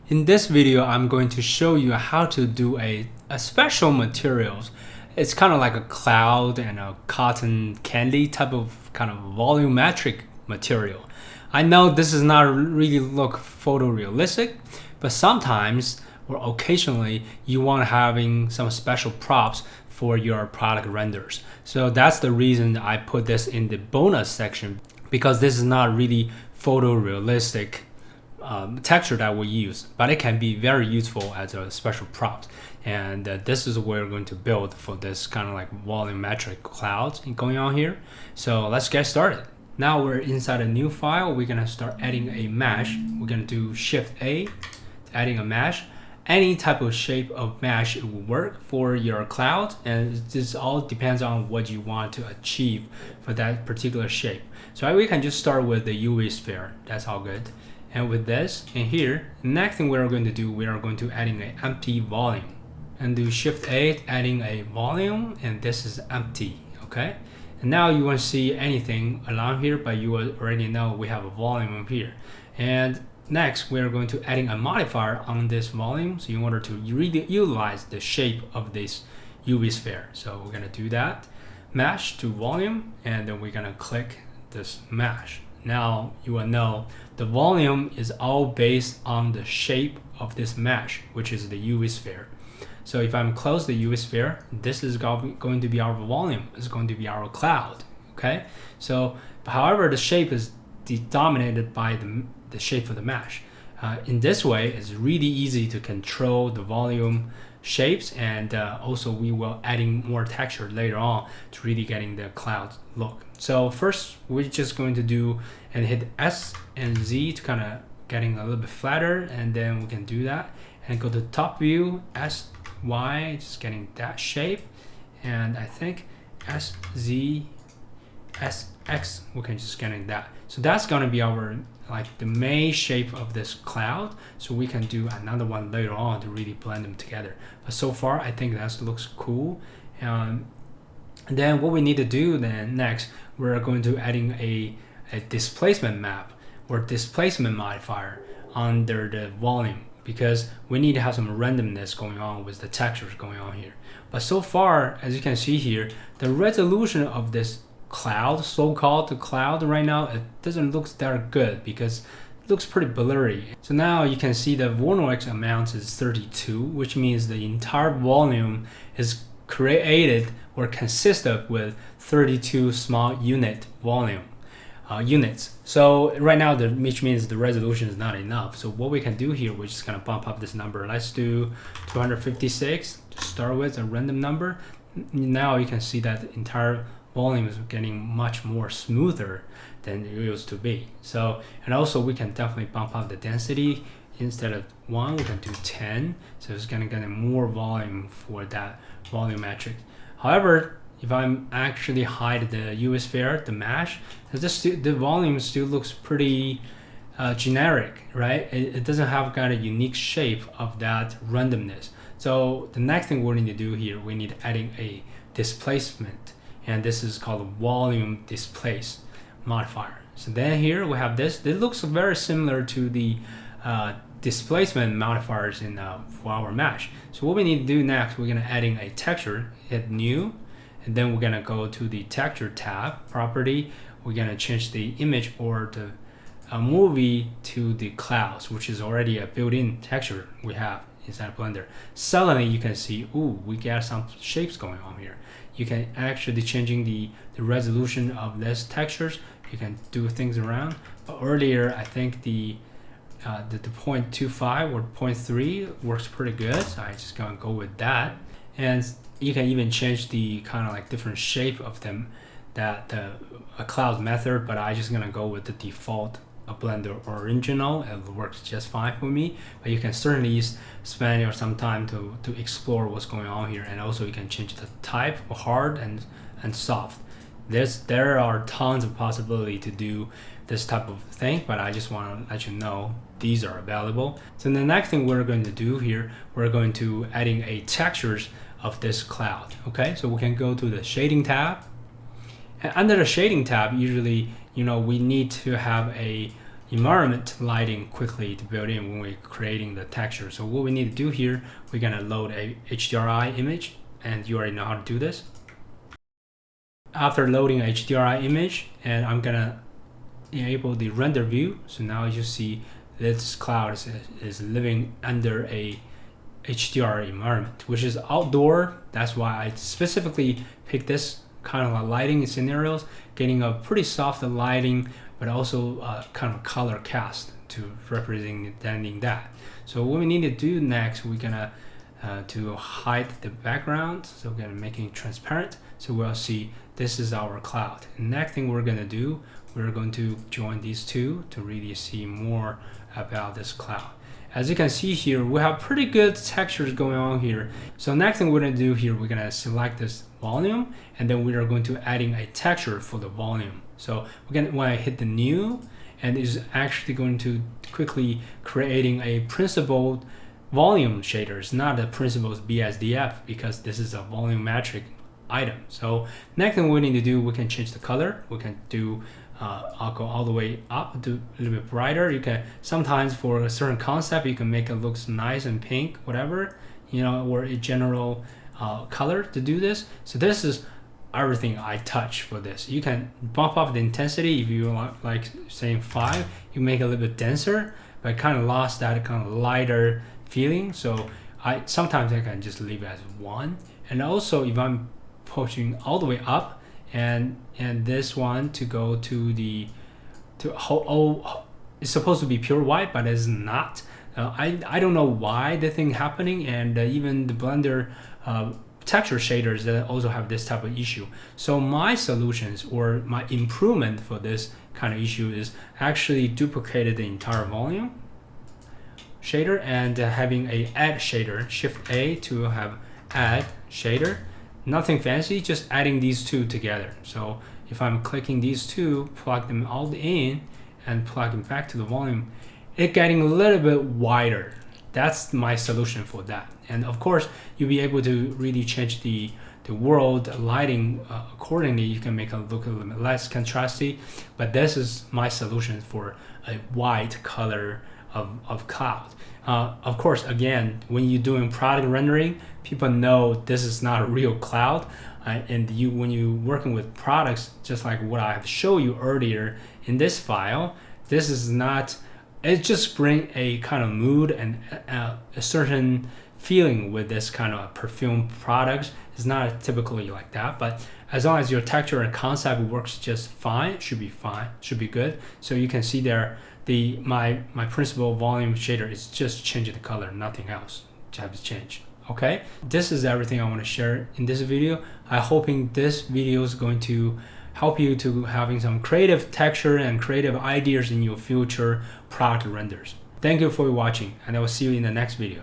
In this video, I'm going to show you how to do a special materials. It's kind of like a cloud and a cotton candy type of kind of volumetric material. I know this does not really look photorealistic, but sometimes or occasionally you want having some special props for your product renders. So that's the reason I put this in the bonus section, because this is not really photorealistic texture that we use, but it can be very useful as a special prop. And this is what we're going to build for this kind of like volumetric clouds going on here. So let's get started. Now we're inside a new file. We're gonna start adding a mesh. We're gonna do Shift A, adding a mesh. Any type of shape of mesh will work for your cloud, and this all depends on what you want to achieve for that particular shape. So we can just start with the UV sphere. That's all good. And with this in here, the next thing we're going to do, we are going to adding an empty volume and do Shift A, adding a volume, and this is empty. Okay, and now you won't see anything along here, but you already know we have a volume up here. And next, we're going to adding a modifier on this volume, so in order to really utilize the shape of this UV sphere. So we're gonna do that, mesh to volume, and then we're gonna click this mesh. Now you will know the volume is all based on the shape of this mesh, which is the UV sphere. So if I'm close the UV sphere, this is going to be our volume. It's going to be our cloud. Okay. So, however, the shape is dominated by the shape of the mesh. In this way, it's really easy to control the volume shapes, and also we will adding more texture later on to really getting the cloud look. So first, we're just going to do and hit S and Z to kind of getting a little bit flatter, and then we can do that and go to top view, S, Y, just getting that shape, and I think S, Z, S, X, we can just getting that. So that's going to be our like the main shape of this cloud. So we can do another one later on to really blend them together. But so far, I think that looks cool. And then what we need to do then next, we're going to adding a displacement map or displacement modifier under the volume, because we need to have some randomness going on with the textures going on here. But so far, as you can see here, the resolution of this cloud, so-called cloud right now, it doesn't look that good because it looks pretty blurry. So now you can see the Voronoi amount is 32, which means the entire volume is created or consisted with 32 small unit volume units. So right now, which means the resolution is not enough. So what we can do here, we're just gonna bump up this number. Let's do 256 to start with, a random number. Now you can see that the entire volume is getting much more smoother than it used to be. So, and also we can definitely bump up the density. Instead of 1, we can do 10. So it's gonna get more volume for that volumetric. However, if I'm actually hide the UV sphere, the mesh, the volume still looks pretty generic, right? It doesn't have kind of unique shape of that randomness. So the next thing we need to do here, we need adding a displacement, and this is called a volume displace modifier. So then here we have this. It looks very similar to the displacement modifiers in for our mesh. So what we need to do next, we're gonna adding a texture, hit new, and then we're gonna go to the texture tab, property. We're gonna change the image or the movie to the clouds, which is already a built-in texture we have inside Blender. Suddenly you can see, ooh, we get some shapes going on here. You can actually changing the resolution of this textures. You can do things around. But earlier, I think the 0.25 or 0.3 works pretty good. So I just gonna go with that. And you can even change the kind of like different shape of them, that a cloud method. But I just gonna go with the default Blender original. It works just fine for me, but you can certainly spend some time to explore what's going on here. And also you can change the type of hard and soft. There are tons of possibility to do this type of thing, but I just want to let you know these are available. So the next thing we're going to do here, we're going to adding a textures of this cloud. Okay, so we can go to the shading tab, and under the shading tab, usually we need to have a environment lighting quickly to build in when we're creating the texture. So what we need to do here, we're gonna load a HDRI image, and you already know how to do this. After loading a HDRI image, and I'm gonna enable the render view. So now you see this cloud is living under a HDR environment, which is outdoor. That's why I specifically picked this kind of lighting scenarios, getting a pretty soft lighting, but also kind of color cast to representing that. So what we need to do next, we're gonna to hide the background. So we're gonna make it transparent. So we'll see this is our cloud. And next thing we're gonna do, we're going to join these two to really see more about this cloud. As you can see here, we have pretty good textures going on here. So next thing we're gonna do here, we're gonna select this volume, and then we are going to adding a texture for the volume. So we're gonna, when I hit the new, and is actually going to quickly creating a principled volume shaders, not a principled BSDF, because this is a volumetric item. So next thing we need to do, we can change the color. We can do I'll go all the way up to a little bit brighter. You can sometimes for a certain concept, you can make it look nice and pink, whatever, you know, or a general color to do this. So this is everything I touch for this. You can bump up the intensity if you like saying 5, you make it a little bit denser, but kind of lost that kind of lighter feeling. So sometimes I can just leave it as 1. And also if I'm pushing all the way up, and this one to go to the it's supposed to be pure white, but it's not. I don't know why the thing happening, and even the Blender texture shaders that also have this type of issue. So my solutions or my improvement for this kind of issue is actually duplicated the entire volume shader and having a add shader, Shift A to have add shader. Nothing fancy, just adding these two together. So if I'm clicking these two, plug them all in and plug them back to the volume, it's getting a little bit wider. That's my solution for that. And of course, you'll be able to really change the world lighting accordingly. You can make it look a little bit less contrasty, but this is my solution for a white color of cloud. Of course, again, when you're doing product rendering, people know this is not a real cloud. And when you're working with products, just like what I have shown you earlier in this file, this is not, it just brings a kind of mood and a certain feeling with this kind of perfume products. It's not typically like that, but as long as your texture and concept works just fine, it should be fine, should be good. So you can see there, my principal volume shader is just changing the color, nothing else to have to change. Okay, this is everything I want to share in this video. I'm hoping this video is going to help you to having some creative texture and creative ideas in your future product renders. Thank you for watching, and I will see you in the next video.